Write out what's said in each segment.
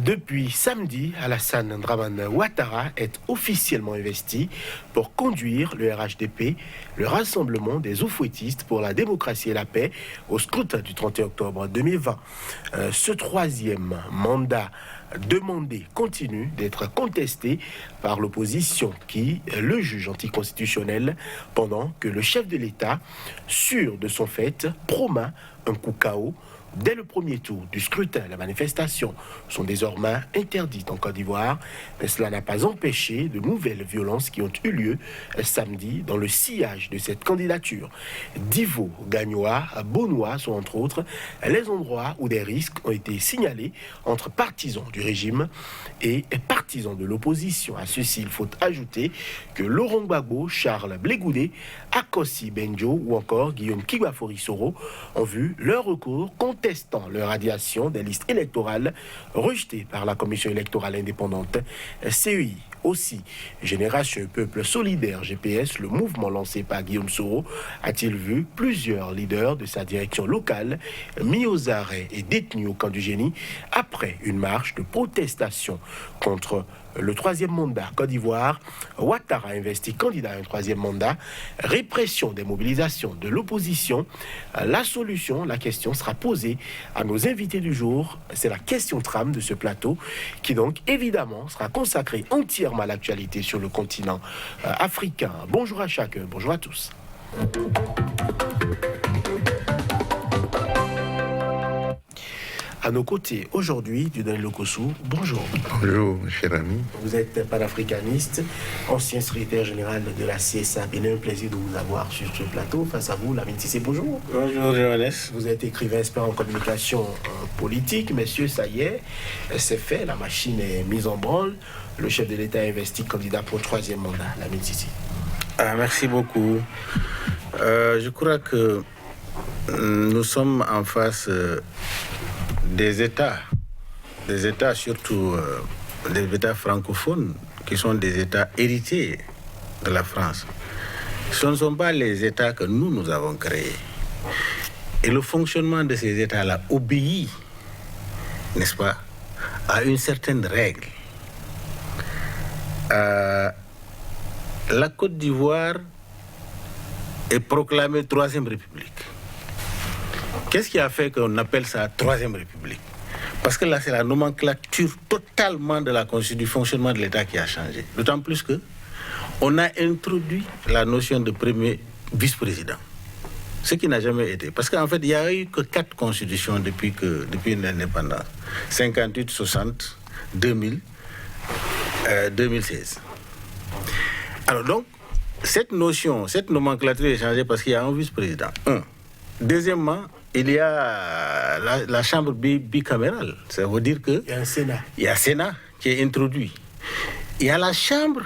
Depuis samedi, Alassane Dramane Ouattara est officiellement investi pour conduire le RHDP, le Rassemblement des Oufouettistes pour la démocratie et la paix, au scrutin du 31 octobre 2020. Ce troisième mandat demandé continue d'être contesté par l'opposition qui le juge anticonstitutionnel pendant que le chef de l'État, sûr de son fait, promet un coup KO. Dès le premier tour du scrutin, les manifestations sont désormais interdites en Côte d'Ivoire, mais cela n'a pas empêché de nouvelles violences qui ont eu lieu samedi dans le sillage de cette candidature. Divo, Gagnoa, Bonois sont entre autres les endroits où des risques ont été signalés entre partisans du régime et partisans de l'opposition. À ceci, il faut ajouter que Laurent Gbagbo, Charles Blé Goudé, Akossi Benjo ou encore Guillaume Kigwa-Forisoro ont vu leur recours contestant leur radiation des listes électorales rejetées par la Commission électorale indépendante CEI. Aussi, Génération Peuple Solidaire GPS, le mouvement lancé par Guillaume Soro, a-t-il vu plusieurs leaders de sa direction locale mis aux arrêts et détenus au camp du génie après une marche de protestation contre le troisième mandat. Côte d'Ivoire, Ouattara investi candidat à un troisième mandat, répression des mobilisations de l'opposition. La solution, la question sera posée à nos invités du jour. C'est la question trame de ce plateau qui donc évidemment sera consacrée entièrement à l'actualité sur le continent africain. Bonjour à chacun, bonjour à tous. À nos côtés aujourd'hui, Dieudonné Lokossou, bonjour. Bonjour, cher ami. Vous êtes panafricaniste, ancien secrétaire général de la CSA. Bien, un plaisir de vous avoir sur ce plateau. Face à vous, Lamine Sissé, bonjour. Bonjour, Johannes. Vous êtes écrivain expert en communication politique. Messieurs, ça y est, c'est fait, la machine est mise en branle. Le chef de l'État est investi candidat pour le troisième mandat, Lamine Sissé. Merci beaucoup. Je crois que nous sommes en face des États surtout des États francophones, qui sont des États héritiers de la France. Ce ne sont pas les États que nous avons créés. Et le fonctionnement de ces États-là obéit, n'est-ce pas, à une certaine règle. La Côte d'Ivoire est proclamée Troisième République. Qu'est-ce qui a fait qu'on appelle ça Troisième République? Parce que là, c'est la nomenclature totalement de la Constitution, du fonctionnement de l'État qui a changé. D'autant plus que on a introduit la notion de premier vice-président. Ce qui n'a jamais été. Parce qu'en fait, il n'y a eu que 4 constitutions depuis l'indépendance. 58, 60, 2000, 2016. Alors donc, cette nomenclature est changée parce qu'il y a un vice-président. Deuxièmement, il y a la chambre bicamérale. Ça veut dire qu'il y a un Sénat. Il y a un Sénat qui est introduit. Il y a la chambre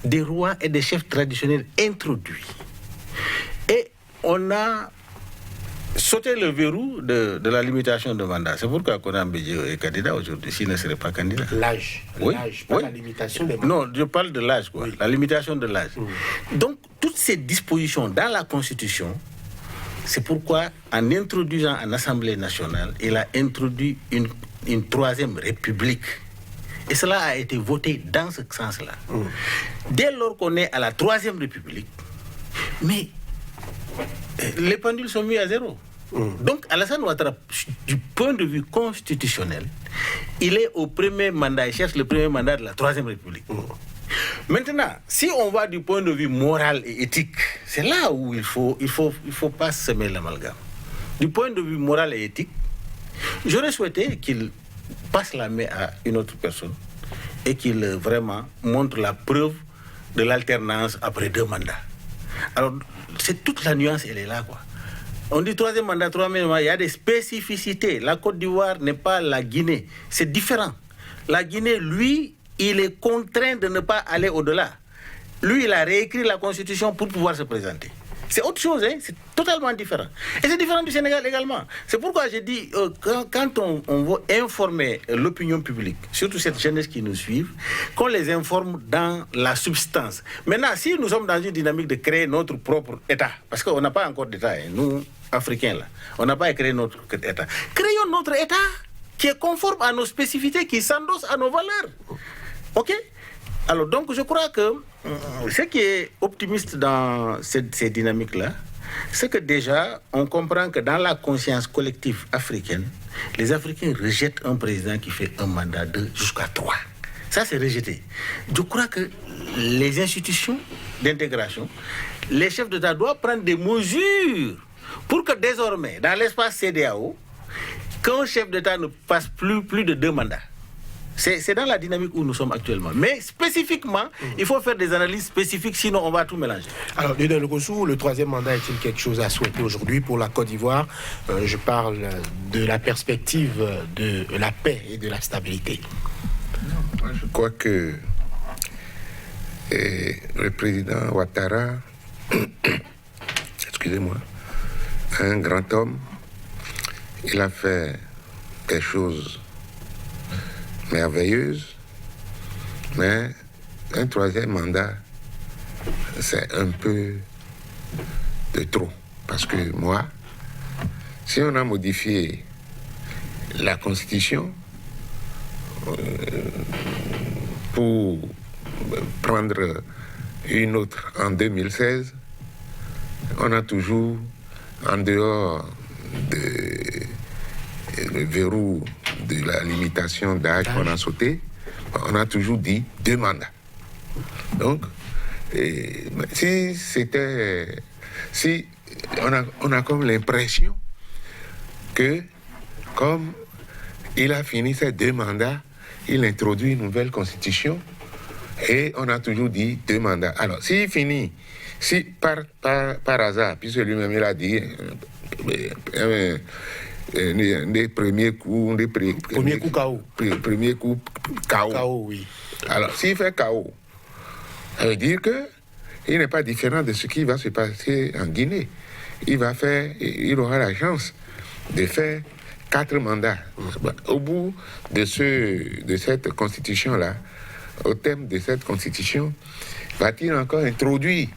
des rois et des chefs traditionnels introduits. Et on a sauté le verrou de la limitation de mandat. C'est pourquoi Konan Bédié est candidat aujourd'hui, s'il ne serait pas candidat. L'âge. Oui. L'âge, pas la limitation des mandats. Non, je parle de l'âge, quoi. Oui. La limitation de l'âge. Donc, toutes ces dispositions dans la Constitution, c'est pourquoi, en introduisant en Assemblée nationale, il a introduit une troisième république. Et cela a été voté dans ce sens-là. Dès lors qu'on est à la troisième république, mais les pendules sont mis à zéro. Donc, Alassane Ouattara, du point de vue constitutionnel, il est au premier mandat, il cherche le premier mandat de la troisième république. Maintenant, si on va du point de vue moral et éthique, c'est là où il faut pas semer l'amalgame. Du point de vue moral et éthique, j'aurais souhaité qu'il passe la main à une autre personne et qu'il vraiment montre la preuve de l'alternance après 2 mandats. Alors, c'est toute la nuance, elle est là, quoi. On dit troisième mandat, il y a des spécificités. La Côte d'Ivoire n'est pas la Guinée. C'est différent. La Guinée, lui, il est contraint de ne pas aller au-delà. Lui, il a réécrit la Constitution pour pouvoir se présenter. C'est autre chose, hein? C'est totalement différent. Et c'est différent du Sénégal également. C'est pourquoi j'ai dit, quand on veut informer l'opinion publique, surtout cette jeunesse qui nous suit, qu'on les informe dans la substance. Maintenant, si nous sommes dans une dynamique de créer notre propre État, parce qu'on n'a pas encore d'État, hein, nous, Africains, là, on n'a pas créé notre État. Créons notre État qui est conforme à nos spécificités, qui s'endosse à nos valeurs. OK? Alors, donc, je crois que ce qui est optimiste dans ces dynamiques-là, c'est que déjà, on comprend que dans la conscience collective africaine, les Africains rejettent un président qui fait un mandat de jusqu'à 3. Ça, c'est rejeté. Je crois que les institutions d'intégration, les chefs d'État doivent prendre des mesures pour que désormais, dans l'espace CEDEAO, qu'un chef d'État ne passe plus de 2 mandats. C'est dans la dynamique où nous sommes actuellement. Mais spécifiquement, il faut faire des analyses spécifiques, sinon on va tout mélanger. Alors, Dedan Lokossou, le 3e mandat est-il quelque chose à souhaiter aujourd'hui pour la Côte d'Ivoire? Je parle de la perspective de la paix et de la stabilité. Moi, je crois que le président Ouattara, excusez-moi, un grand homme, il a fait des choses merveilleuses, mais un 3e mandat, c'est un peu de trop. Parce que moi, si on a modifié la Constitution pour prendre une autre en 2016, on a toujours, en dehors le verrou de la limitation d'âge qu'on a sauté, on a toujours dit 2 mandats. Donc, si on a comme l'impression que, comme il a fini ses 2 mandats, il introduit une nouvelle constitution et on a toujours dit 2 mandats. Alors, s'il finit, si par hasard, puisque lui-même il a dit des premiers coups, premier coup KO. Premier coup KO. KO, oui. Alors, s'il fait KO, ça veut dire qu'il n'est pas différent de ce qui va se passer en Guinée. Il aura la chance de faire 4 mandats. Au bout de cette constitution-là, au terme de cette constitution, va-t-il encore introduire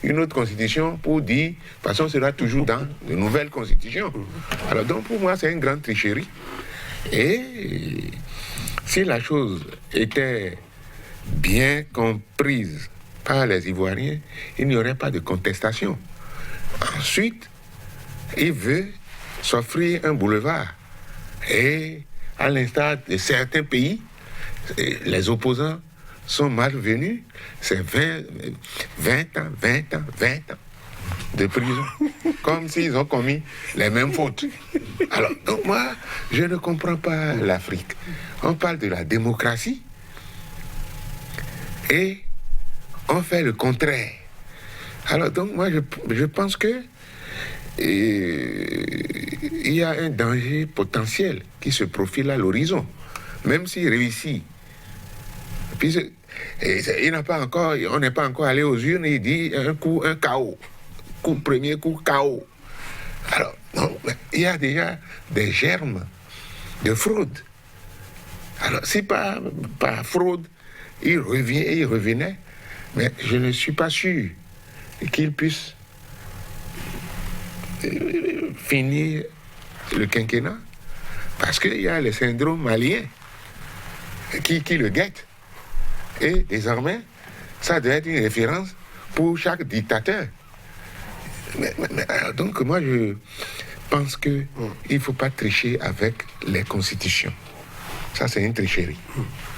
une autre constitution pour dire, de toute façon, on sera toujours dans de nouvelles constitutions. Alors donc pour moi, c'est une grande tricherie. Et si la chose était bien comprise par les Ivoiriens, il n'y aurait pas de contestation. Ensuite, il veut s'offrir un boulevard. Et à l'instar de certains pays, les opposants sont malvenus, c'est 20 ans de prison, comme s'ils ont commis les mêmes fautes. Alors, donc moi, je ne comprends pas l'Afrique. On parle de la démocratie et on fait le contraire. Alors, donc moi, je pense que il y a un danger potentiel qui se profile à l'horizon, même s'il réussit. Puis, on n'est pas encore allé aux urnes, il dit un KO. Premier coup KO. Alors, non, il y a déjà des germes de fraude. Alors, si par fraude, il revenait, mais je ne suis pas sûr qu'il puisse finir le quinquennat, parce qu'il y a le syndrome malien qui le guette. Et désormais, ça doit être une référence pour chaque dictateur. Donc moi, je pense qu'il ne faut pas tricher avec les constitutions. Ça, c'est une tricherie.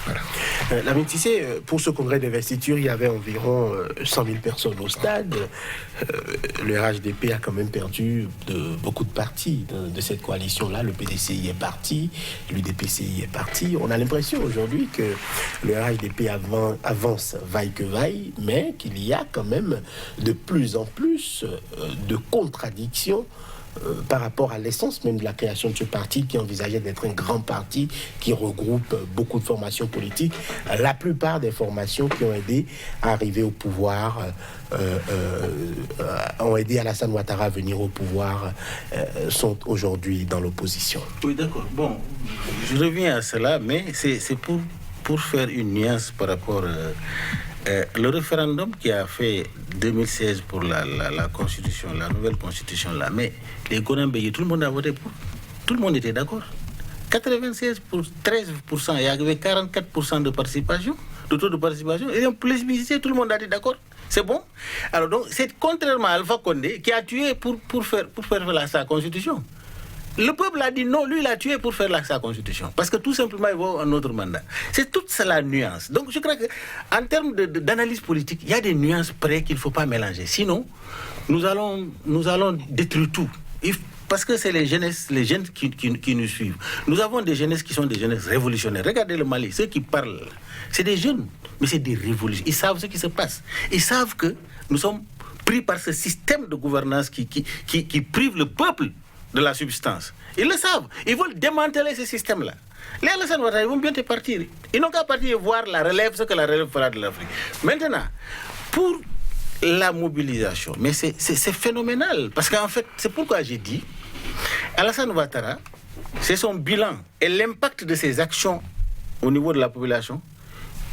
Voilà. Lamine Cissé, pour ce congrès d'investiture, il y avait environ 100 000 personnes au stade. Le RHDP a quand même perdu beaucoup de partis de cette coalition-là. Le PDCI est parti, l'UDPCI est parti. On a l'impression aujourd'hui que le RHDP avance vaille que vaille, mais qu'il y a quand même de plus en plus de contradictions par rapport à l'essence même de la création de ce parti qui envisageait d'être un grand parti qui regroupe beaucoup de formations politiques. La plupart des formations qui ont aidé à arriver au pouvoir, ont aidé Alassane Ouattara à venir au pouvoir, sont aujourd'hui dans l'opposition. Oui, d'accord. Bon, je reviens à cela, mais c'est pour faire une nuance par rapport... le référendum qui a fait 2016 pour la constitution, la nouvelle constitution là, mais les Gonambéi, tout le monde a voté pour. Tout le monde était d'accord. 96 pour 13%, il y avait 44% de participation, de taux de participation. Et en plébiscité, tout le monde a dit d'accord, c'est bon. Alors donc, c'est contrairement à Alpha Condé qui a tué pour faire sa constitution. Le peuple a dit non, lui il a tué pour faire sa constitution. Parce que tout simplement, il va un autre mandat. C'est toute ça la nuance. Donc je crois qu'en termes d'analyse politique, il y a des nuances près qu'il ne faut pas mélanger. Sinon, nous allons détruire tout. Parce que c'est les jeunes qui nous suivent. Nous avons des jeunesses qui sont des jeunesses révolutionnaires. Regardez le Mali, ceux qui parlent, c'est des jeunes, mais c'est des révolutionnaires. Ils savent ce qui se passe. Ils savent que nous sommes pris par ce système de gouvernance qui prive le peuple de la substance. Ils le savent. Ils veulent démanteler ce système-là. Les Alassane Ouattara, ils vont bientôt partir. Ils n'ont qu'à partir voir la relève, ce que la relève fera de l'Afrique. Maintenant, pour la mobilisation, mais c'est phénoménal. Parce qu'en fait, c'est pourquoi j'ai dit, Alassane Ouattara, c'est son bilan et l'impact de ses actions au niveau de la population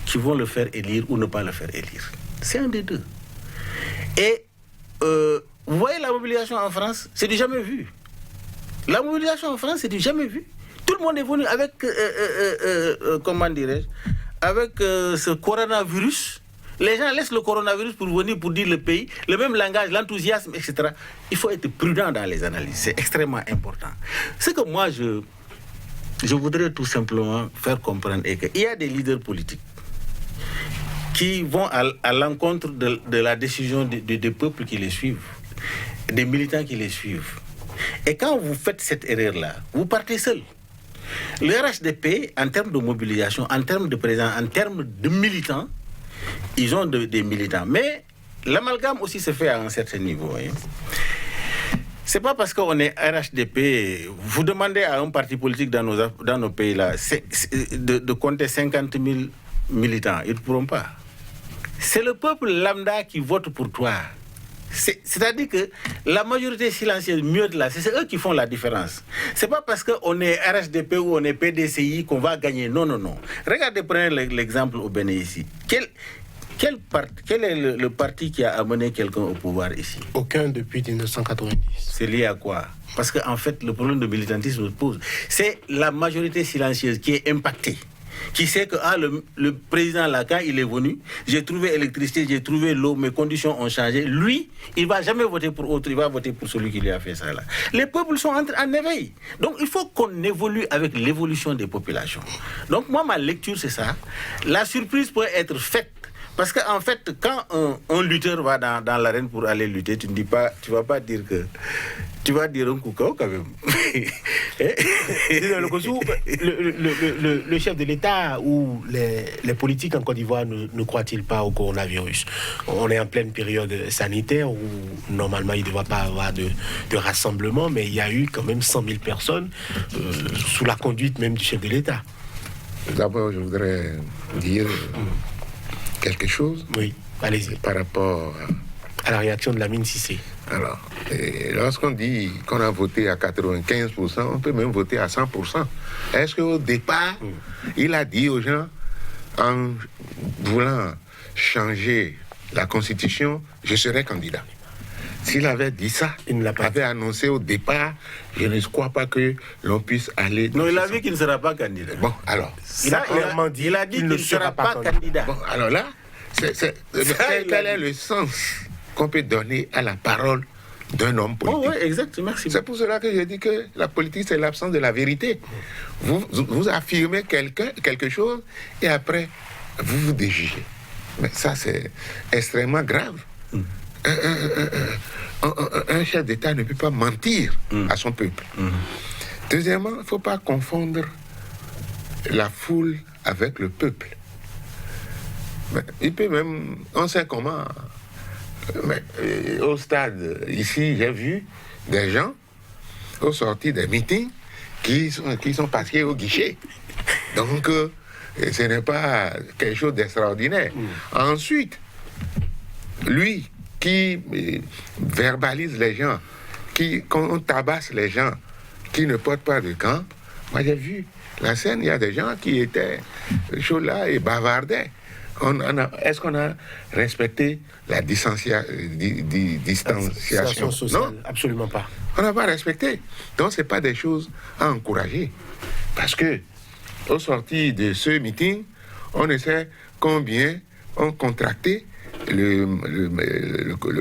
qui vont le faire élire ou ne pas le faire élire. C'est un des deux. Et vous voyez la mobilisation en France, c'est du jamais vu. La mobilisation en France, c'est du jamais vu. Tout le monde est venu avec, comment dirais-je, avec ce coronavirus. Les gens laissent le coronavirus pour venir pour dire le pays, le même langage, l'enthousiasme, etc. Il faut être prudent dans les analyses, c'est extrêmement important. Ce que moi, je voudrais tout simplement faire comprendre est qu'il y a des leaders politiques qui vont à l'encontre de la décision des peuples qui les suivent, des militants qui les suivent. Et quand vous faites cette erreur-là, vous partez seul. Le RHDP, en termes de mobilisation, en termes de présence, en termes de militants, ils ont des militants. Mais l'amalgame aussi se fait à un certain niveau. Hein. C'est pas parce qu'on est RHDP, vous demandez à un parti politique dans nos pays-là de compter 50 000 militants. Ils ne pourront pas. C'est le peuple lambda qui vote pour toi. C'est-à-dire que la majorité silencieuse mute là, c'est eux qui font la différence. C'est pas parce qu'on est RHDP ou on est PDCI qu'on va gagner. Non. Regardez, prenez l'exemple au Bénin ici. Quel est le parti qui a amené quelqu'un au pouvoir ici? Aucun depuis 1990. C'est lié à quoi? Parce qu'en fait, le problème de militantisme se pose. C'est la majorité silencieuse qui est impactée. Qui sait que le président là, quand il est venu, j'ai trouvé l'électricité, j'ai trouvé l'eau, mes conditions ont changé. Lui, il ne va jamais voter pour autre, il va voter pour celui qui lui a fait ça là. Les peuples sont en éveil. Donc il faut qu'on évolue avec l'évolution des populations. Donc moi, ma lecture, c'est ça. La surprise peut être faite. Parce qu'en fait, quand un lutteur va dans l'arène pour aller lutter, tu ne vas pas dire que... Tu vas dire un coucou quand même. Le chef de l'État ou les politiques en Côte d'Ivoire ne croient-ils pas au coronavirus? On est en pleine période sanitaire où normalement il ne devrait pas avoir de rassemblement, mais il y a eu quand même 100 000 personnes sous la conduite même du chef de l'État. D'abord, je voudrais dire quelque chose. Oui, allez-y. Par rapport à la réaction de Lamine Cissé. Alors, lorsqu'on dit qu'on a voté à 95%, on peut même voter à 100%. Est-ce qu'au départ, il a dit aux gens, en voulant changer la Constitution, je serai candidat? S'il avait dit ça, il avait annoncé au départ, je ne crois pas que l'on puisse aller... Non, il a dit qu'il ne sera pas candidat. Bon, alors... Il a dit qu'il ne sera pas candidat. Bon, alors là, quel est le sens qu'on peut donner à la parole d'un homme politique? Oh, oui, exact, merci. C'est pour cela que je dis que la politique, c'est l'absence de la vérité. Vous affirmez quelque chose et après, vous vous déjugez. Mais ça, c'est extrêmement grave. Un chef d'État ne peut pas mentir à son peuple. Deuxièmement, il ne faut pas confondre la foule avec le peuple. Mais il peut même... On sait comment... Mais, au stade, ici, j'ai vu des gens, au sortir des meetings, qui sont passés au guichet. Donc, ce n'est pas quelque chose d'extraordinaire. Ensuite, lui qui verbalise les gens, qu'on tabasse les gens qui ne portent pas de camp, moi j'ai vu la scène, il y a des gens qui étaient chauds là et bavardaient. Est-ce qu'on a respecté la distanciation sociale? Non, absolument pas. On n'a pas respecté. Donc, ce n'est pas des choses à encourager. Parce que, au sortir de ce meeting, on ne sait combien ont contracté le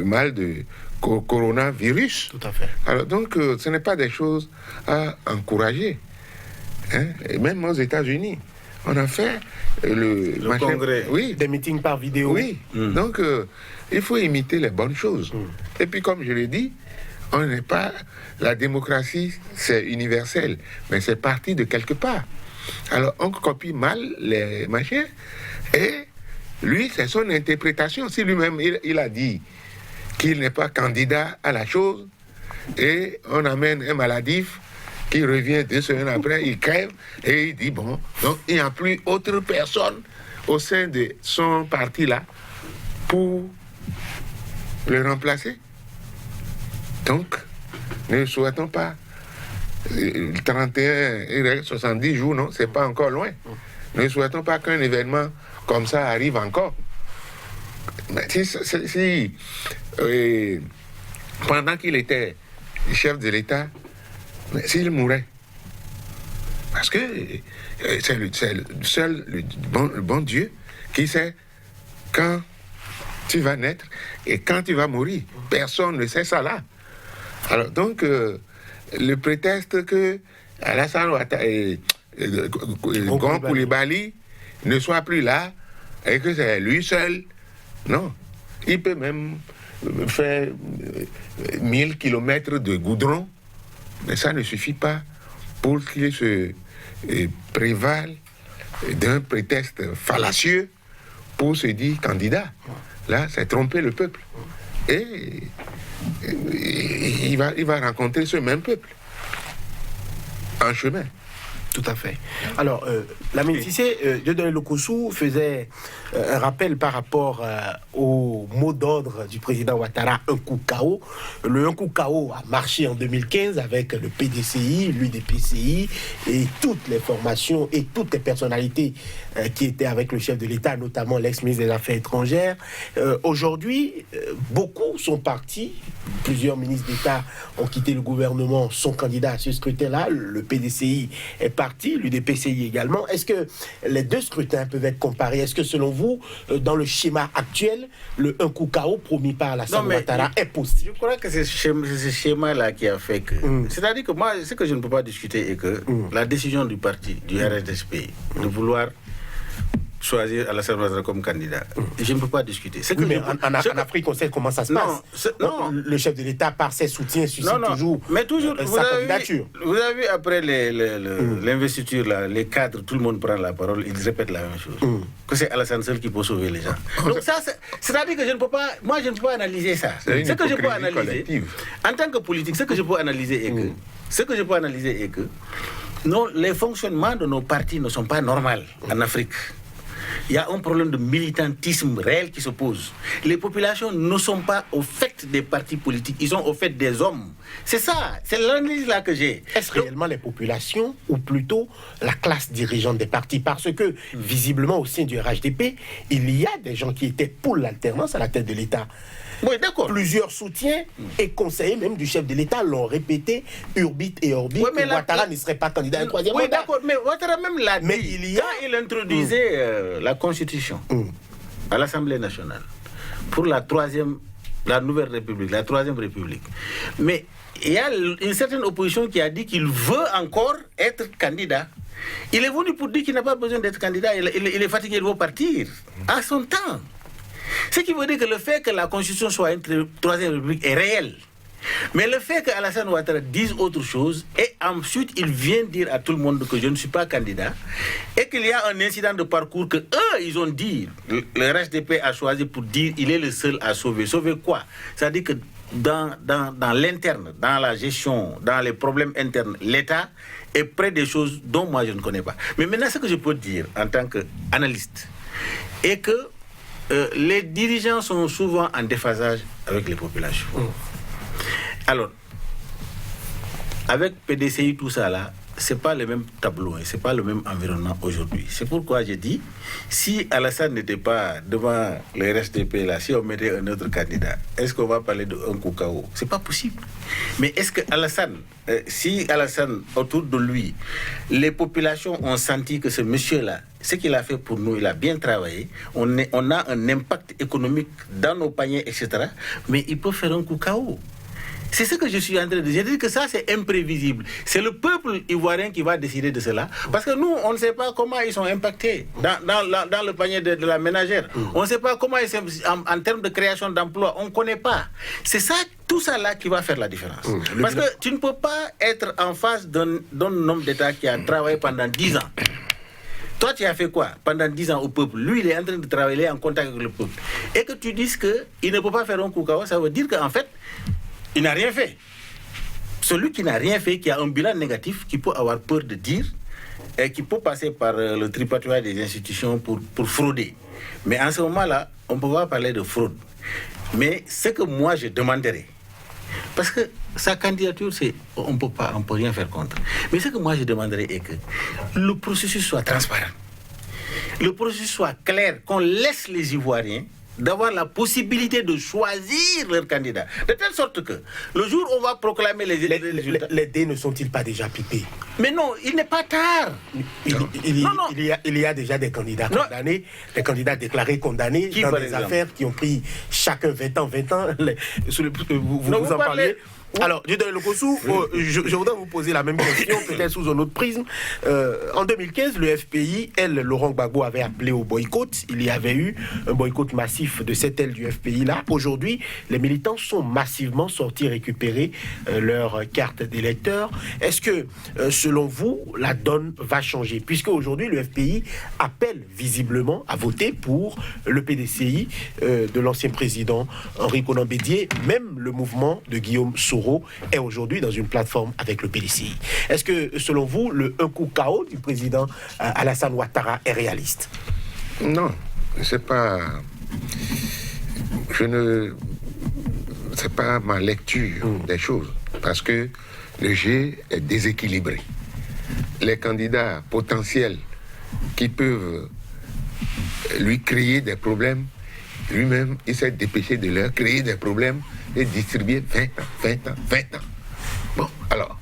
mal de coronavirus. Tout à fait. Alors donc, ce n'est pas des choses à encourager. Hein? Et même aux États-Unis, on a fait le congrès. Oui. Des meetings par vidéo. Oui. Donc, il faut imiter les bonnes choses. Et puis, comme je l'ai dit, on n'est pas... La démocratie, c'est universel, mais c'est parti de quelque part. Alors, on copie mal les machins, et lui, c'est son interprétation. Si lui-même, il a dit qu'il n'est pas candidat à la chose, et on amène un maladif qui revient 2 semaines après, il crève, et il dit, bon, donc il n'y a plus autre personne au sein de son parti-là pour le remplacer. Donc, ne souhaitons pas. Le 31, il reste 70 jours, non? C'est pas encore loin. Ne souhaitons pas qu'un événement comme ça arrive encore. Mais pendant qu'il était chef de l'État, s'il mourait, parce que c'est le bon Dieu qui sait quand tu vas naître et quand tu vas mourir. Personne ne sait ça là. Alors donc, le prétexte que Alassane Ouattara et Gon Coulibaly ne soient plus là et que c'est lui seul, non. Il peut même faire 1000 kilomètres de goudron, mais ça ne suffit pas pour qu'il se prévale d'un prétexte fallacieux pour se dire candidat. Là, c'est tromper le peuple. Et il va rencontrer ce même peuple en chemin. Tout à fait. Alors, Lamine Cissé, Dieudonné Lokossou faisait un rappel par rapport au mot d'ordre du président Ouattara, un coup KO. Le un coup KO a marché en 2015 avec le PDCI, l'UDPCI et toutes les formations et toutes les personnalités qui étaient avec le chef de l'État, notamment l'ex-ministre des Affaires étrangères. Aujourd'hui, beaucoup sont partis. Plusieurs ministres d'État ont quitté le gouvernement, sont candidats à ce scrutin-là. Le PDCI est parti, l'UDPCI également. Est-ce que les deux scrutins peuvent être comparés? Est-ce que selon vous, dans le schéma actuel, le un coup KO promis par Alassane Ouattara est possible? Je crois que c'est ce schéma-là qui a fait que... C'est-à-dire que moi, ce que je ne peux pas discuter est que la décision du parti, du RHDP, de vouloir choisir Alassane Ouattara comme candidat. Je ne peux pas discuter. Oui, mais en Afrique, on sait comment ça se passe. Non. Le chef de l'État, par ses soutiens, suscite toujours sa candidature. Vous avez vu, après l'investiture, les cadres, tout le monde prend la parole, ils répètent la même chose. Que c'est Alassane seul qui peut sauver les gens. Donc ça, c'est-à-dire que je ne peux pas... Moi, je ne peux pas analyser ça. Ce que je peux analyser, en tant que politique, ce que je peux analyser est que non, les fonctionnements de nos partis ne sont pas normaux en Afrique. Il y a un problème de militantisme réel qui se pose. Les populations ne sont pas au fait des partis politiques, ils sont au fait des hommes. C'est ça, c'est l'analyse là que j'ai. Est-ce réellement les populations ou plutôt la classe dirigeante des partis? Parce que visiblement au sein du RHDP, il y a des gens qui étaient pour l'alternance à la tête de l'État. Oui, d'accord. Plusieurs soutiens et conseillers même du chef de l'État l'ont répété, Urbit et Orbit, que Ouattara ne serait pas candidat à un troisième mandat. Oui, d'accord, mais Ouattara même l'a dit. Quand il introduisait la Constitution à l'Assemblée nationale pour la nouvelle République, la troisième République. Mais il y a une certaine opposition qui a dit qu'il veut encore être candidat. Il est venu pour dire qu'il n'a pas besoin d'être candidat, il est fatigué, il veut partir à son temps. Ce qui veut dire que le fait que la Constitution soit une troisième République est réel. Mais le fait qu'Alassane Ouattara dise autre chose, et ensuite il vient dire à tout le monde que je ne suis pas candidat, et qu'il y a un incident de parcours que eux, ils ont dit, le RHDP a choisi pour dire il est le seul à sauver. Sauver quoi? C'est-à-dire que dans l'interne, dans la gestion, dans les problèmes internes, l'État est près des choses dont moi je ne connais pas. Mais maintenant, ce que je peux dire en tant qu'analyste est que les dirigeants sont souvent en déphasage avec les populations. Alors, avec PDCI, tout ça là, c'est pas le même tableau, hein, c'est pas le même environnement aujourd'hui. C'est pourquoi j'ai dit, si Alassane n'était pas devant le RHDP là, si on mettait un autre candidat, est-ce qu'on va parler d'un coup KO? C'est pas possible. Mais est-ce que Alassane, si Alassane autour de lui, les populations ont senti que ce monsieur-là, ce qu'il a fait pour nous, il a bien travaillé, on a un impact économique dans nos paniers, etc. Mais il peut faire un coup KO. C'est ce que je suis en train de dire. Je dis que ça, c'est imprévisible. C'est le peuple ivoirien qui va décider de cela. Parce que nous, on ne sait pas comment ils sont impactés dans le panier de la ménagère. On ne sait pas comment ils sont en termes de création d'emplois. On ne connaît pas. C'est ça, tout ça là qui va faire la différence. Parce que tu ne peux pas être en face d'un homme d'État qui a travaillé pendant 10 ans. Toi, tu as fait quoi pendant 10 ans au peuple? Lui, il est en train de travailler en contact avec le peuple. Et que tu dises qu'il ne peut pas faire un coup KO, ça veut dire qu'en fait, il n'a rien fait. Celui qui n'a rien fait, qui a un bilan négatif, qui peut avoir peur de dire, et qui peut passer par le tripatouillage des institutions pour frauder. Mais en ce moment-là, on ne peut pas parler de fraude. Mais ce que moi, je demanderais, parce que sa candidature, on ne peut rien faire contre. Mais ce que moi, je demanderais est que le processus soit transparent. Le processus soit clair, qu'on laisse les Ivoiriens d'avoir la possibilité de choisir leur candidat. De telle sorte que le jour où on va proclamer les résultats... Les dés ne sont-ils pas déjà pipés? Mais non, il n'est pas tard. Il y a déjà des candidats condamnés, des candidats déclarés condamnés dans des affaires qui ont pris chacun 20 ans. Vous en parlez. Alors, Dieudonné Lokossou, je voudrais vous poser la même question, peut-être sous un autre prisme. En 2015, le FPI, Laurent Gbagbo avait appelé au boycott. Il y avait eu un boycott massif de cette aile du FPI-là. Aujourd'hui, les militants sont massivement sortis récupérer leur carte d'électeur. Est-ce que, selon vous, la donne va changer? Puisque aujourd'hui, le FPI appelle visiblement à voter pour le PDCI de l'ancien président Henri Konan Bédié. Même le mouvement de Guillaume Soro est aujourd'hui dans une plateforme avec le PDCI. Est-ce que, selon vous, le un coup KO du président Alassane Ouattara est réaliste? Non, c'est pas... C'est pas ma lecture des choses, parce que le jeu est déséquilibré. Les candidats potentiels qui peuvent lui créer des problèmes, lui-même, il s'est dépêché de leur créer des problèmes et distribuer 20 ans. Bon, alors,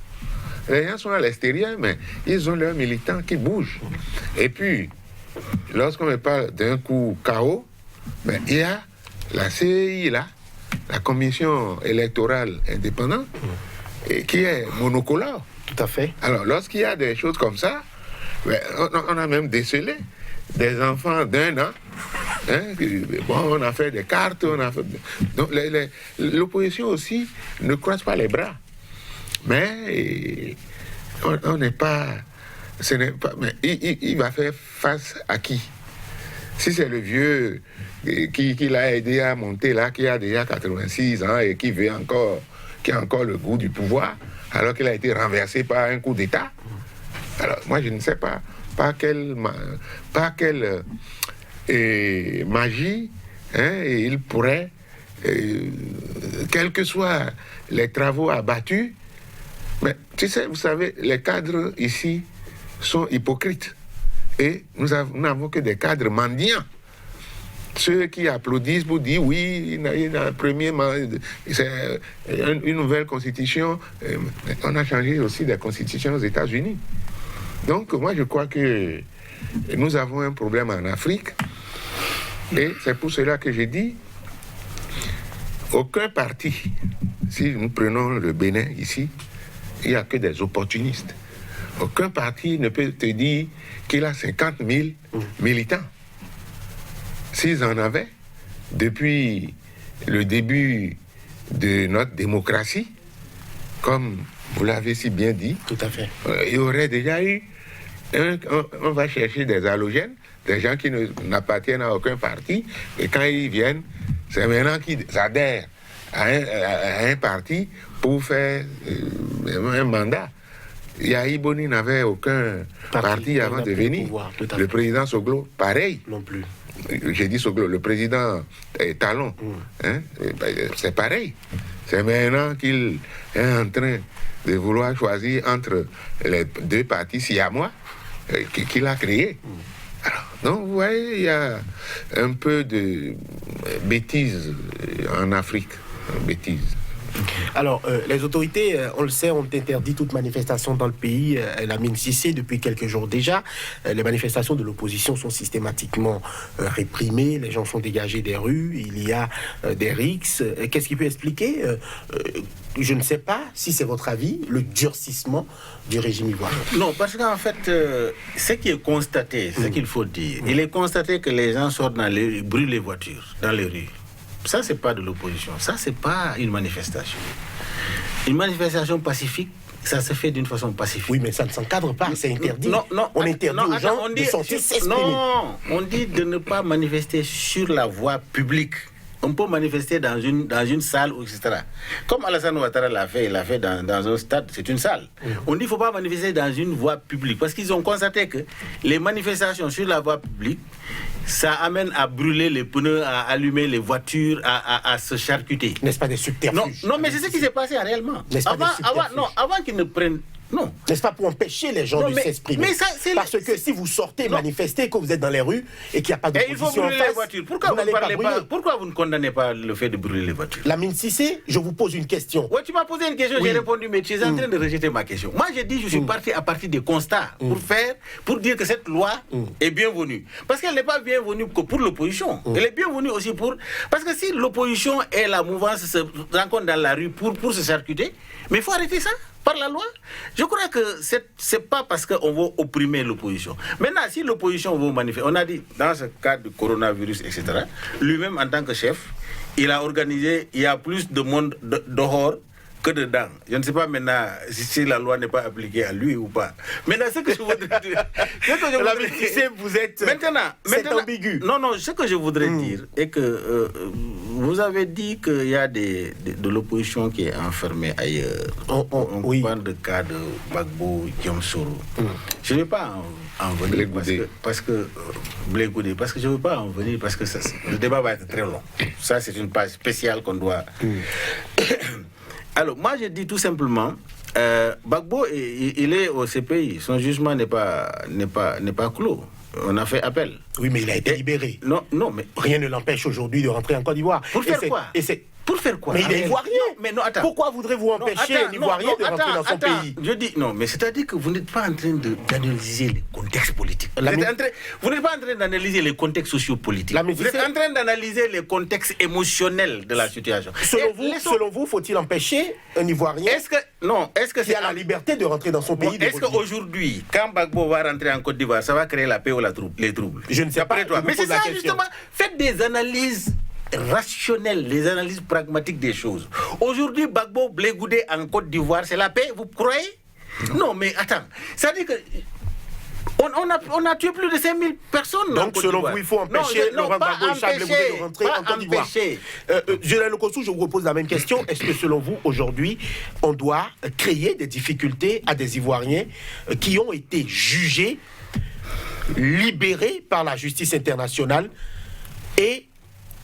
les gens sont à l'extérieur, mais ils ont leurs militants qui bougent. Et puis, lorsqu'on me parle d'un coup KO, ben, il y a la CEI là, la Commission électorale indépendante, et qui est monocolore. Tout à fait. Alors, lorsqu'il y a des choses comme ça, ben, on a même décelé des enfants d'1 an. On a fait des cartes, donc l'opposition aussi ne croise pas les bras. Mais on n'est pas... mais il va faire face à qui? Si c'est le vieux qui l'a aidé à monter là, qui a déjà 86 ans et qui a encore le goût du pouvoir, alors qu'il a été renversé par un coup d'État. Alors moi je ne sais pas quelle magie et il pourrait, quels que soient les travaux abattus, mais vous savez, les cadres ici sont hypocrites. Et nous n'avons que des cadres mendiants. Ceux qui applaudissent pour dire oui, il y a un premier, c'est une nouvelle constitution. On a changé aussi des constitutions aux États-Unis. Donc moi je crois que nous avons un problème en Afrique. Et c'est pour cela que j'ai dit, aucun parti, si nous prenons le Bénin ici, il n'y a que des opportunistes. Aucun parti ne peut te dire qu'il a 50 000 militants. S'ils en avaient, depuis le début de notre démocratie, comme vous l'avez si bien dit, tout à fait. Il y aurait déjà eu, on va chercher des halogènes, des gens qui n'appartiennent à aucun parti, et quand ils viennent, c'est maintenant qu'ils adhèrent à un parti pour faire un mandat. Yahi Boni n'avait aucun parti avant de venir. Le président Soglo, pareil. Non plus. J'ai dit Soglo, le président Talon, c'est pareil. C'est maintenant qu'il est en train de vouloir choisir entre les deux partis siamois qu'il a créés. Alors, donc, vous voyez, il y a un peu de bêtises en Afrique. Bêtises. Alors, les autorités, on le sait, ont interdit toute manifestation dans le pays. Lamine Cissé, depuis quelques jours déjà, les manifestations de l'opposition sont systématiquement réprimées. Les gens sont dégagés des rues. Il y a des rixes. Qu'est-ce qui peut expliquer je ne sais pas si c'est votre avis, le durcissement du régime ivoirien. Non, parce qu'en fait, ce qui est constaté, ce qu'il faut dire, il est constaté que les gens sortent dans les rues, brûlent les voitures dans les rues. Ça, c'est pas de l'opposition. Ça, c'est pas une manifestation. Une manifestation pacifique, ça se fait d'une façon pacifique. Oui, mais ça ne s'encadre pas, c'est interdit. Non, on interdit aux gens de sortir s'exprimer. Non, on dit de ne pas manifester sur la voie publique. On peut manifester dans une salle, etc. Comme Alassane Ouattara l'a fait, il l'a fait dans un stade, c'est une salle. On dit qu'il ne faut pas manifester dans une voie publique, parce qu'ils ont constaté que les manifestations sur la voie publique, ça amène à brûler les pneus, à allumer les voitures, à se charcuter. N'est-ce pas des subterfuges? Non, mais c'est ce qui s'est passé réellement. Avant qu'ils ne prennent... Non. N'est-ce pas pour empêcher les gens de s'exprimer? Parce que si vous sortez manifester, que vous êtes dans les rues et qu'il n'y a pas d'opposition en face, il faut brûler les voitures. Pourquoi vous ne condamnez pas le fait de brûler les voitures? Lamine Cissé, je vous pose une question. Oui, tu m'as posé une question, j'ai répondu, mais tu es en train de rejeter ma question. Moi, j'ai dit, je suis parti à partir des constats pour dire que cette loi est bienvenue. Parce qu'elle n'est pas bienvenue que pour l'opposition. Elle est bienvenue aussi pour... Parce que si l'opposition et la mouvance se rencontrent dans la rue pour se charcuter, mais il faut arrêter ça. Par la loi, je crois que c'est pas parce qu'on veut opprimer l'opposition. Maintenant, si l'opposition veut manifester, on a dit, dans ce cas de coronavirus, etc., lui-même en tant que chef, il a organisé, il y a plus de monde dehors que dedans. Je ne sais pas maintenant si la loi n'est pas appliquée à lui ou pas. Maintenant, ce que je voudrais dire... vous êtes... C'est ambigu. Non, ce que je voudrais dire est que vous avez dit qu'il y a de l'opposition qui est enfermée ailleurs. On parle de cas de Gbagbo, Diomsoro. Je ne vais pas en venir parce que Blé Goudé, parce que je ne veux pas en venir parce que le débat va être très long. Ça, c'est une page spéciale qu'on doit... Alors, moi, je dis tout simplement, Gbagbo, il est au CPI. Son jugement n'est pas clos. On a fait appel. Oui, mais il a été libéré. Non, mais... Rien ne l'empêche aujourd'hui de rentrer en Côte d'Ivoire. Pour faire quoi? Pour faire quoi? Mais il est ivoirien. Mais non, attends. Pourquoi voudrez-vous empêcher un Ivoirien de rentrer dans son pays? Je dis, non, mais c'est-à-dire que vous n'êtes pas en train d'analyser les contextes politiques. Vous n'êtes pas en train d'analyser les contextes sociopolitiques. Vous êtes en train d'analyser les contextes émotionnels de la situation. Selon vous, faut-il empêcher un Ivoirien qui a la liberté de rentrer dans son pays? Est-ce qu'aujourd'hui, quand Gbagbo va rentrer en Côte d'Ivoire, ça va créer la paix ou les troubles? Je ne sais pas. Mais c'est ça, justement. Faites des analyses rationnelles, les analyses pragmatiques des choses. Aujourd'hui, Gbagbo, Blé Goudé en Côte d'Ivoire, c'est la paix, vous croyez? Non, mais attends, ça dit que on a tué plus de 5000 personnes. Donc, selon vous, il faut empêcher Laurent Gbagbo et Charles Blé Goudé de rentrer en Côte d'Ivoire. Général Lokossou, je vous repose la même question. Est-ce que, selon vous, aujourd'hui, on doit créer des difficultés à des Ivoiriens qui ont été jugés, libérés par la justice internationale et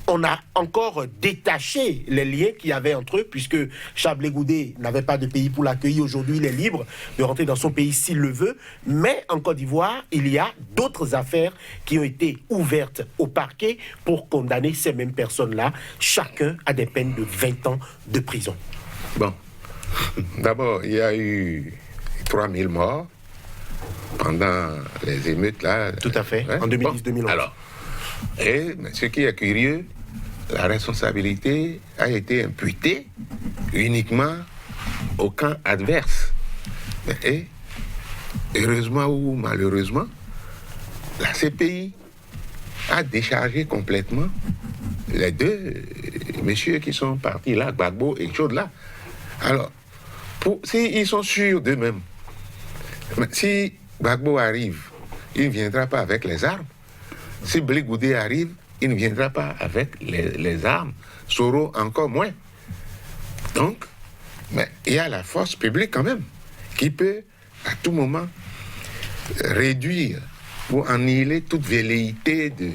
on a encore détaché les liens qu'il y avait entre eux, puisque Charles Blé Goudé n'avait pas de pays pour l'accueillir. Aujourd'hui, il est libre de rentrer dans son pays s'il le veut. Mais en Côte d'Ivoire, il y a d'autres affaires qui ont été ouvertes au parquet pour condamner ces mêmes personnes-là. Chacun a des peines de 20 ans de prison. Bon, d'abord, il y a eu 3000 morts pendant les émeutes là. Tout à fait, en 2010-2011. Alors, et ce qui est curieux, la responsabilité a été imputée uniquement au camp adverse. Et heureusement ou malheureusement, la CPI a déchargé complètement les deux messieurs qui sont partis là, Gbagbo et Chaud là. Alors, s'ils sont sûrs d'eux-mêmes, si Gbagbo arrive, il ne viendra pas avec les armes. Si Blé Goudé arrive, il ne viendra pas avec les armes. Soro encore moins. Donc, mais il y a la force publique quand même, qui peut à tout moment réduire ou annihiler toute velléité de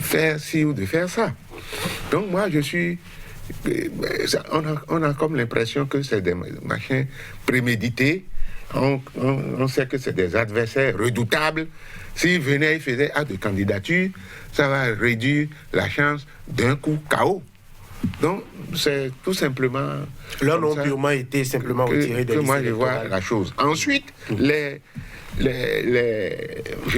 faire ci ou de faire ça. Donc moi, je suis On a comme l'impression que c'est des machins prémédités. On sait que c'est des adversaires redoutables. S'ils venaient, ils faisaient acte de candidature, ça va réduire la chance d'un coup KO. Donc, c'est tout simplement... Leur nom purement été simplement retiré des listes moi, je vois électorales. la chose. Ensuite, je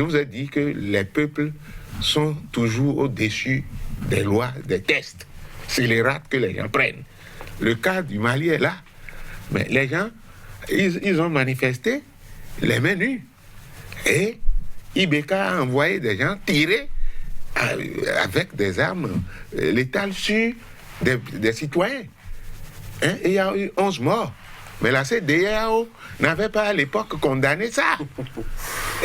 vous ai dit que les peuples sont toujours au-dessus des lois, des tests. C'est les rates que les gens prennent. Le cas du Mali est là. Mais les gens, ils ont manifesté les mains nues. Et Ibeka a envoyé des gens tirer avec des armes létales sur des citoyens. Hein? Et il y a eu 11 morts. Mais la CEDEAO n'avait pas à l'époque condamné ça.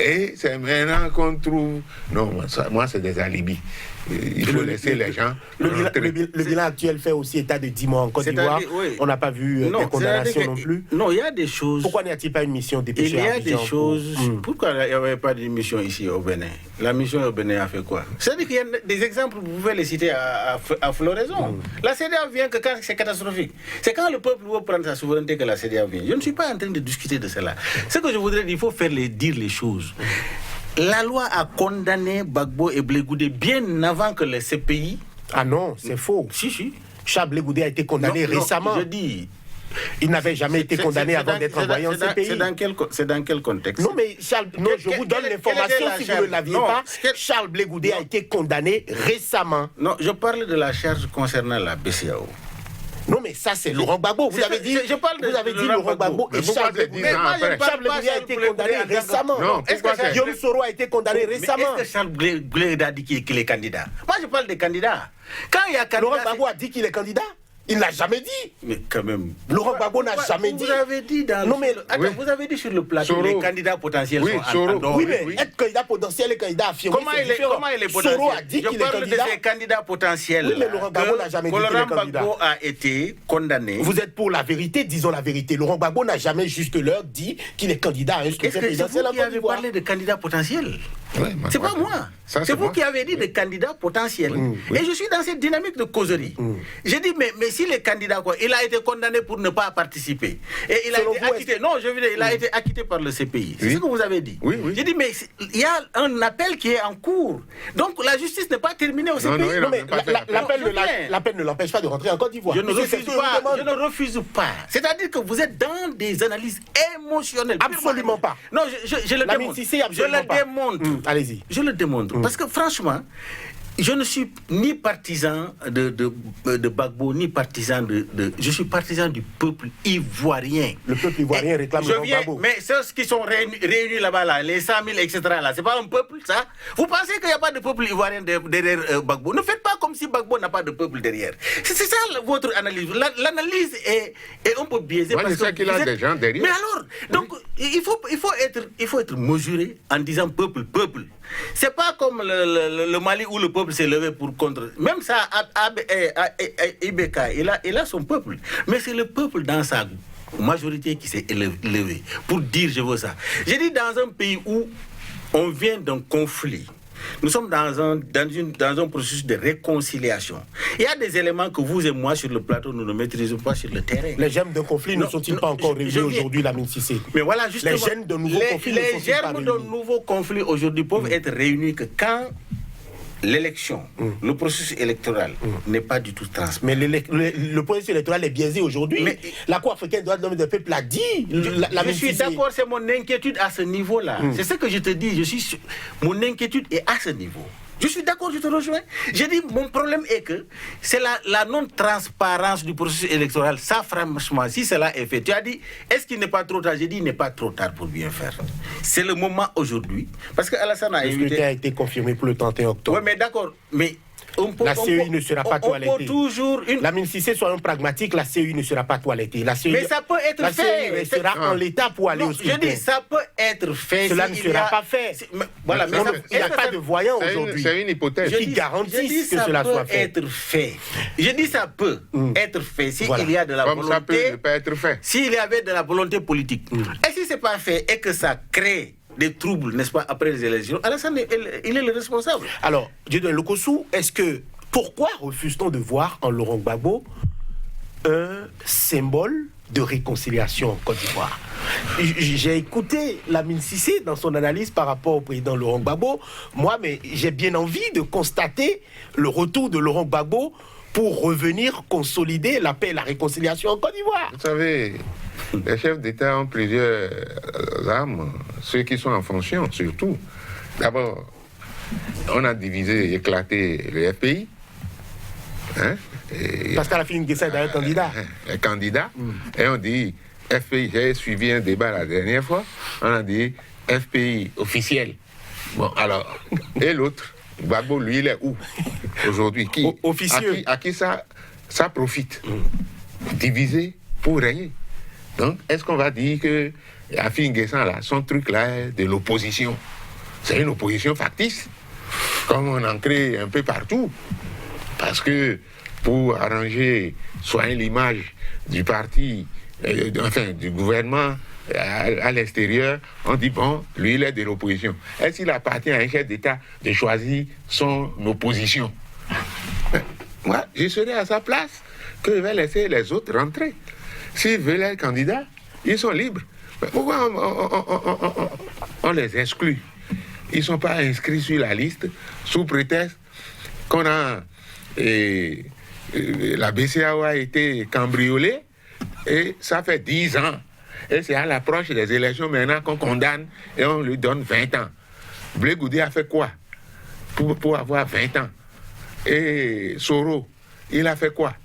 Et c'est maintenant qu'on trouve... Non, moi c'est des alibis. Il faut laisser les gens... Le bilan actuel fait aussi état de 10 mois en Côte d'Ivoire. Oui. On n'a pas vu des condamnations non plus. Non, il y a des choses... Pourquoi n'y a-t-il pas une mission dépêchée à Abidjan? Il y a des choses... Pourquoi il n'y avait pas de mission ici au Bénin? La mission au Bénin a fait quoi? C'est-à-dire qu'il y a des exemples, vous pouvez les citer à floraison. La CEDEAO vient que quand c'est catastrophique. C'est quand le peuple veut prendre sa souveraineté que la CEDEAO vient. Je ne suis pas en train de discuter de cela. Ce que je voudrais dire, il faut dire les choses. La loi a condamné Gbagbo et Blé Goudé bien avant que les CPI... Ah non, c'est faux. Si. Charles Blé Goudé a été condamné récemment. Je dis... Il n'avait jamais été condamné avant d'être envoyé en CPI. C'est dans quel contexte? Non, mais Charles, je vous donne l'information si vous ne l'aviez pas. Charles Blé Goudé a été condamné récemment. Non, je parle de la charge concernant la BCEAO. Non, mais ça, c'est Laurent Gbagbo. Vous avez dit, Laurent Gbagbo et Charles Blé Goudé. Charles Blé Goudé a été condamné récemment. Non, est-ce que Guillaume Soro a été condamné récemment? Est-ce que Charles Blé Goudé a dit qu'il est candidat? Moi, je parle des candidats. Quand il y a candidat... Laurent Gbagbo a dit qu'il est candidat? Il n'a jamais dit. Mais quand même. Laurent Gbagbo n'a jamais dit. Vous avez dit dans... Non, mais... Attends, vous avez dit sur le plateau les candidats potentiels sont en dehors. Oui, mais être candidat potentiel et candidat affirmé, comment il est potentiel? Soro a dit qu'il est candidat. Je parle de ces candidats potentiels. Oui, mais Laurent Gbagbo n'a jamais dit qu'il est candidat. Laurent Gbagbo a été condamné. Vous êtes pour la vérité, disons la vérité. Laurent Gbagbo n'a jamais juste l'heure dit qu'il est candidat à un scrutin présidentiel en Côte d'Ivoire. C'est vous qui avez parlé de candidats potentiels. C'est pas moi. C'est vous qui avez dit de candidats potentiels. Et je suis dans cette dynamique de causerie. J'ai dit, mais si les candidats, il a été condamné pour ne pas participer. Et il a été acquitté. Non, je veux dire, il a été acquitté par le CPI. C'est ce que vous avez dit. J'ai dit, mais il y a un appel qui est en cours. Donc la justice n'est pas terminée au CPI. Non, mais l'appel ne l'empêche pas de rentrer en Côte d'Ivoire. Je ne refuse pas. C'est-à-dire que vous êtes dans des analyses émotionnelles. Absolument pas. Non, je le démontre. Je le démontre. Allez-y. Je le démontre. Parce que franchement, je ne suis ni partisan de Gbagbo, ni partisan je suis partisan du peuple ivoirien. Le peuple ivoirien réclame Gbagbo. Mais ceux qui sont réunis là-bas, là, les 100 000, etc., là, c'est pas un peuple, ça? Vous pensez qu'il n'y a pas de peuple ivoirien derrière Gbagbo? Ne faites pas comme si Gbagbo n'a pas de peuple derrière. C'est ça votre analyse. L'analyse est un peu biaisée. Moi, je sais qu'il a des gens derrière. Mais alors, donc, il faut être mesuré en disant peuple. C'est pas comme le Mali où le peuple s'est levé pour contre. Même ça, Ibeka, il a son peuple. Mais c'est le peuple dans sa majorité qui s'est levé pour dire je veux ça. J'ai dit dans un pays où on vient d'un conflit. Nous sommes dans un processus de réconciliation. Il y a des éléments que vous et moi sur le plateau, nous ne maîtrisons pas sur le terrain. Les germes d'un conflit ne sont-ils pas encore révélés aujourd'hui, Lamine Cissé? Mais voilà, justement, les germes d'un nouveau conflit ne sont-ils pas réunis? Les germes d'un nouveau conflit aujourd'hui peuvent être réunis que quand l'élection, le processus électoral n'est pas du tout transparent. Mais le processus électoral est biaisé aujourd'hui. Mais la Cour africaine des droits de l'homme et des peuples l'a dit. Je suis d'accord, c'est mon inquiétude à ce niveau-là. C'est ce que je te dis. Mon inquiétude est à ce niveau. Je suis d'accord, je te rejoins. J'ai dit, mon problème est que c'est la non-transparence du processus électoral. Ça, franchement, si cela est fait, tu as dit, est-ce qu'il n'est pas trop tard? J'ai dit, il n'est pas trop tard pour bien faire. C'est le moment aujourd'hui. Parce que Alassane a invité... Le scrutin a été confirmé pour le 31 octobre. Oui, mais d'accord, mais... La CEI ne sera pas toilettée. Lamine Cissé, soyons pragmatiques, la CEI ne sera pas toilettée. Mais ça peut être fait. La CEI restera en l'état pour aller au scrutin. Je dis, ça peut être fait. Cela ne sera pas fait. Voilà, mais il n'y a pas de voyants aujourd'hui. C'est une hypothèse. Qui garantissent que cela soit fait. Être fait. Je dis, ça peut être fait s'il y a de la volonté. Comme ça peut ne pas être fait. S'il y avait de la volonté politique. Et si ce n'est pas fait et que ça crée des troubles, n'est-ce pas, après les élections, Alassane, il est le responsable. Alors, Dieudonné Lokossou, pourquoi refuse-t-on de voir en Laurent Gbagbo un symbole de réconciliation en Côte d'Ivoire. J'ai écouté Lamine Cissé dans son analyse par rapport au président Laurent Gbagbo. Moi, mais j'ai bien envie de constater le retour de Laurent Gbagbo pour revenir consolider la paix et la réconciliation en Côte d'Ivoire. Vous savez, les chefs d'État ont plusieurs armes, ceux qui sont en fonction surtout. D'abord, on a divisé et éclaté le FPI. Hein, Pascal Affi-N'Guessan est un candidat. Un candidat. Et on dit FPI, j'ai suivi un débat la dernière fois, on a dit FPI officiel. Bon, alors, et l'autre, Gbagbo, lui, il est où aujourd'hui? Qui officieux. À qui ça profite? Diviser pour régner. Donc, est-ce qu'on va dire que Affi-N'Guessan, là, son truc là, est de l'opposition? C'est une opposition factice, comme on en crée un peu partout. Parce que pour arranger, soigner l'image du parti, enfin du gouvernement à l'extérieur, on dit bon, lui il est de l'opposition. Est-ce qu'il appartient à un chef d'État de choisir son opposition? Moi, je serais à sa place que je vais laisser les autres rentrer. S'ils veulent être candidats, ils sont libres. Mais pourquoi on les exclut? Ils ne sont pas inscrits sur la liste sous prétexte qu'on a... la BCEAO a été cambriolée et ça fait 10 ans. Et c'est à l'approche des élections maintenant qu'on condamne et on lui donne 20 ans. Blé Goudé a fait quoi pour avoir 20 ans? Et Soro, il a fait quoi?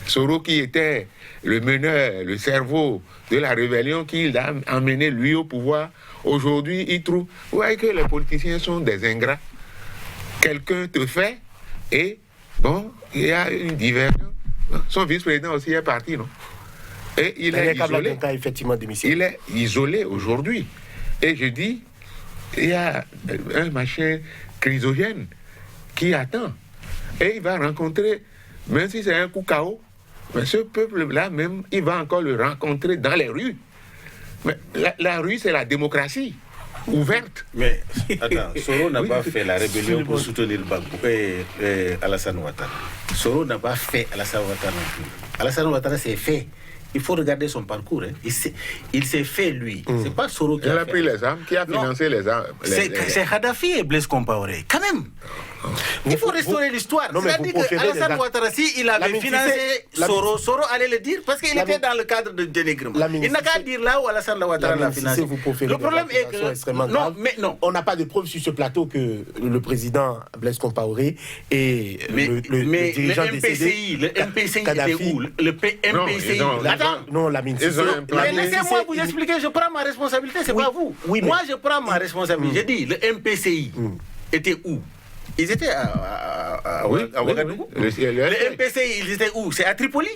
Soro qui était le meneur, le cerveau de la rébellion qui a emmené lui au pouvoir. Aujourd'hui, il trouve... Vous voyez que les politiciens sont des ingrats. Quelqu'un te fait et... Bon, il y a une diversion. Son vice-président aussi est parti, non? Et il est isolé. Effectivement, il est isolé aujourd'hui. Et je dis, il y a un machin chrysogène qui attend. Et il va rencontrer, même si c'est un coup KO, mais ce peuple-là même, il va encore le rencontrer dans les rues. Mais la rue, c'est la démocratie. Ouverte. Mais attends, Soro n'a pas fait la rébellion pour soutenir Alassane Ouattara. Soro n'a pas fait Alassane Ouattara non plus. Alassane Ouattara s'est fait. Il faut regarder son parcours. Hein. Il s'est fait, lui. C'est pas Soro qui a pris les armes. Qui a financé les armes? C'est Kadhafi et Blaise Compaoré. Quand même. Il faut restaurer l'histoire. C'est-à-dire qu'Alassane Ouattara, il avait financé Soro, Soro allait le dire parce qu'il était dans le cadre de dénigrement. Il n'a qu'à dire là où Alassane Ouattara l'a financé. Le problème est que... Non, on n'a pas de preuves sur ce plateau que le président Blaise Compaoré et le dirigeant décédé... Le MPCI était où? Le MPCI... Non, Lamine Cissé. Laissez-moi vous expliquer, je prends ma responsabilité, c'est pas vous. Moi, je prends ma responsabilité. J'ai dit, le MPCI était où? Ils étaient à Ouagadougou. Le MPCI, ils étaient où? C'est à Tripoli.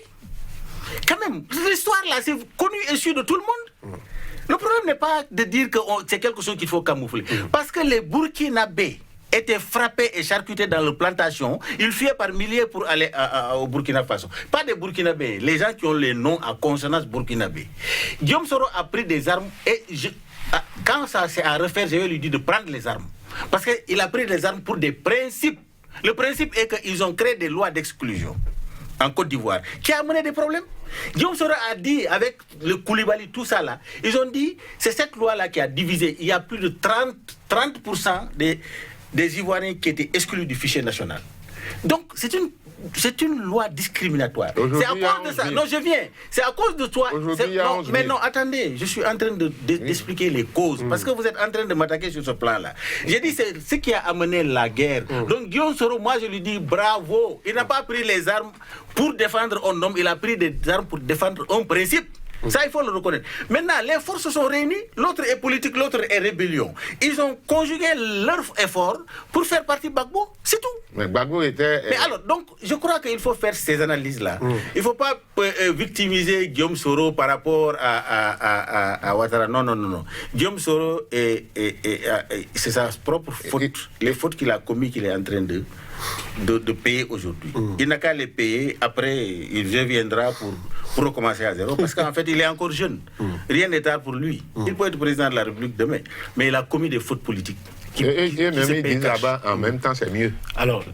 Quand même, l'histoire là, c'est connu et su de tout le monde. Le problème n'est pas de dire que c'est quelque chose qu'il faut camoufler. Parce que les Burkinabés étaient frappés et charcutés dans les plantations, ils fuyaient par milliers pour aller au Burkina Faso. Pas des Burkinabés, les gens qui ont les noms à consonance burkinabé. Guillaume Soro a pris des armes et quand ça c'est à refaire, je vais lui dire de prendre les armes. Parce qu'il a pris les armes pour des principes. Le principe est qu'ils ont créé des lois d'exclusion en Côte d'Ivoire, qui a amené des problèmes. Guillaume Soro a dit, avec le Koulibaly, tout ça là, ils ont dit, c'est cette loi-là qui a divisé. Il y a plus de 30% des Ivoiriens qui étaient exclus du fichier national. Donc, c'est une loi discriminatoire. C'est à cause de ça. Non, je viens. C'est à cause de toi. Mais non, attendez. Je suis en train d'expliquer les causes. Parce que vous êtes en train de m'attaquer sur ce plan-là. J'ai dit, c'est ce qui a amené la guerre. Donc, Guillaume Soro, moi, je lui dis bravo. Il n'a pas pris les armes pour défendre un homme. Il a pris des armes pour défendre un principe. Ça, il faut le reconnaître. Maintenant, les forces sont réunies. L'autre est politique, l'autre est rébellion. Ils ont conjugué leurs efforts pour faire partie de Gbagbo. C'est tout. Mais Gbagbo était... Mais alors, donc, je crois qu'il faut faire ces analyses-là. Il ne faut pas victimiser Guillaume Soro par rapport à Ouattara. Non. Guillaume Soro, c'est sa propre faute. Les fautes qu'il a commises, qu'il est en train de payer aujourd'hui. Il n'a qu'à les payer. Après, il reviendra pour recommencer à zéro. Parce qu'en fait, il est encore jeune. Rien n'est tard pour lui. Il peut être président de la République demain. Mais il a commis des fautes politiques. Et même ils disent là-bas, en même temps, c'est mieux. Alors,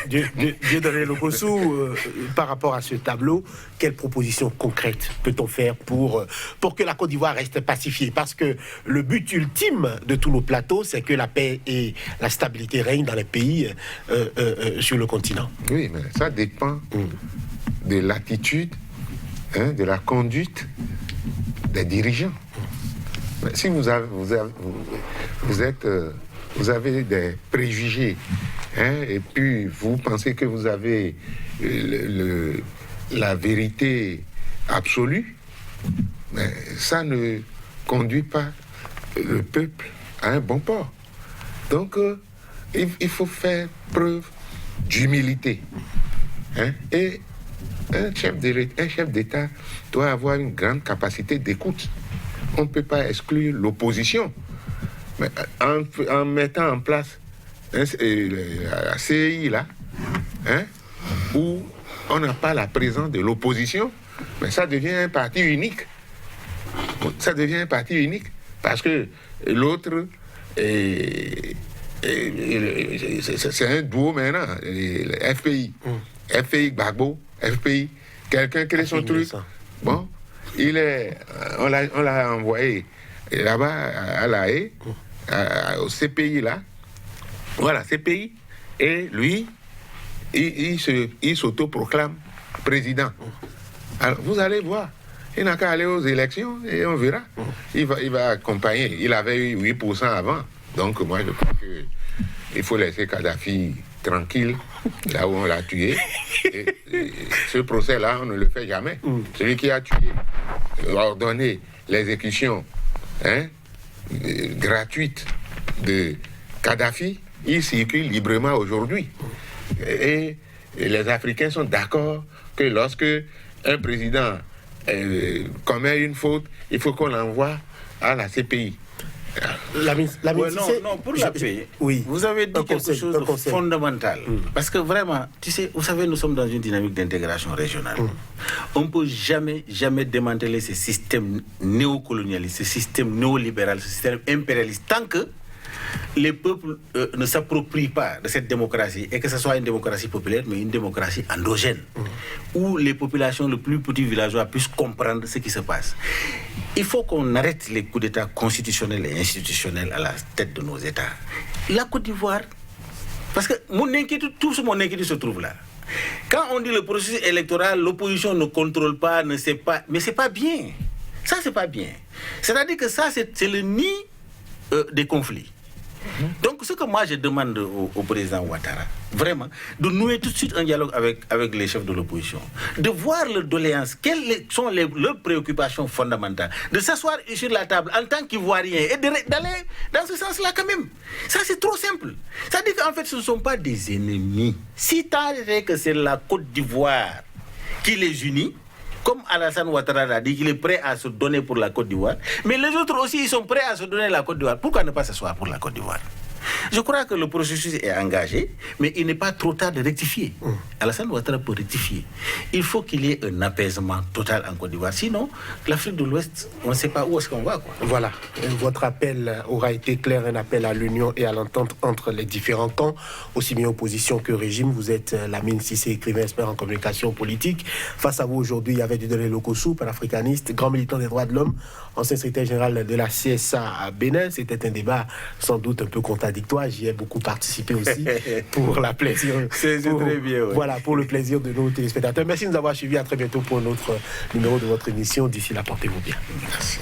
Dieudonné Lokossou, par rapport à ce tableau, quelles propositions concrètes peut-on faire pour que la Côte d'Ivoire reste pacifiée? Parce que le but ultime de tous nos plateaux, c'est que la paix et la stabilité règnent dans les pays sur le continent. Oui, mais ça dépend de l'attitude, de la conduite des dirigeants. Si vous avez des préjugés, et puis vous pensez que vous avez la vérité absolue, mais ça ne conduit pas le peuple à un bon port. Donc, il faut faire preuve d'humilité. Et un chef d'État doit avoir une grande capacité d'écoute. On ne peut pas exclure l'opposition. Mais en mettant en place la CEI, là, où on n'a pas la présence de l'opposition, mais ça devient un parti unique. Ça devient un parti unique parce que l'autre, c'est un duo maintenant, le FPI. FPI Gbagbo, FPI, quelqu'un qui est son truc. Bon, on l'a envoyé là-bas à La Haye, au CPI là. Voilà, CPI. Et lui, il s'autoproclame président. Alors, vous allez voir. Il n'a qu'à aller aux élections et on verra. Il va accompagner. Il avait eu 8% avant. Donc, moi, je crois qu'il faut laisser Kadhafi tranquille, là où on l'a tué. Et ce procès-là, on ne le fait jamais. Celui qui a tué, ordonné l'exécution gratuite de Kadhafi, il circule librement aujourd'hui. Et les Africains sont d'accord que lorsque un président commet une faute, il faut qu'on l'envoie à la CPI. Non, pour la paix, oui, vous avez dit quelque chose de fondamental. Parce que vraiment, tu sais, vous savez, nous sommes dans une dynamique d'intégration régionale. On ne peut jamais démanteler ce système néocolonialiste, ce système néolibéral, ce système impérialiste, tant que les peuples ne s'approprient pas de cette démocratie, et que ce soit une démocratie populaire, mais une démocratie endogène, où les populations, les plus petits villageois, puissent comprendre ce qui se passe. Il faut qu'on arrête les coups d'État constitutionnels et institutionnels à la tête de nos États. La Côte d'Ivoire, parce que mon inquiétude se trouve là. Quand on dit le processus électoral, l'opposition ne contrôle pas, ne sait pas, mais c'est pas bien. Ça, c'est pas bien. C'est-à-dire que ça, c'est le nid des conflits. Donc, ce que moi je demande au président Ouattara, vraiment, de nouer tout de suite un dialogue avec les chefs de l'opposition, de voir leurs doléances, quelles sont leurs préoccupations fondamentales, de s'asseoir sur la table en tant qu'Ivoirien et d'aller dans ce sens-là quand même. Ça, c'est trop simple. Ça dit qu'en fait, ce ne sont pas des ennemis. Si tant est que c'est la Côte d'Ivoire qui les unit, comme Alassane Ouattara a dit qu'il est prêt à se donner pour la Côte d'Ivoire, mais les autres aussi, ils sont prêts à se donner la Côte d'Ivoire. Pourquoi ne pas s'asseoir pour la Côte d'Ivoire? Je crois que le processus est engagé, mais il n'est pas trop tard de rectifier. Alassane Ouattara peut rectifier. Il faut qu'il y ait un apaisement total en Côte d'Ivoire. Sinon, l'Afrique de l'Ouest, on ne sait pas où est-ce qu'on va, quoi. Voilà. Votre appel aura été clair, un appel à l'union et à l'entente entre les différents camps, aussi bien opposition que régime. Vous êtes Lamine Cissé, écrivain, expert en communication politique. Face à vous aujourd'hui, il y avait Dieudonné Lokossou, panafricaniste, grand militant des droits de l'homme, ancien secrétaire général de la CSA à Bénin. C'était un débat sans doute un peu contradictoire. J'y ai beaucoup participé aussi pour la plaisir. C'est très bien. Ouais. Voilà, pour le plaisir de nos téléspectateurs. Merci de nous avoir suivis. À très bientôt pour un autre numéro de votre émission. D'ici là, portez-vous bien. Merci.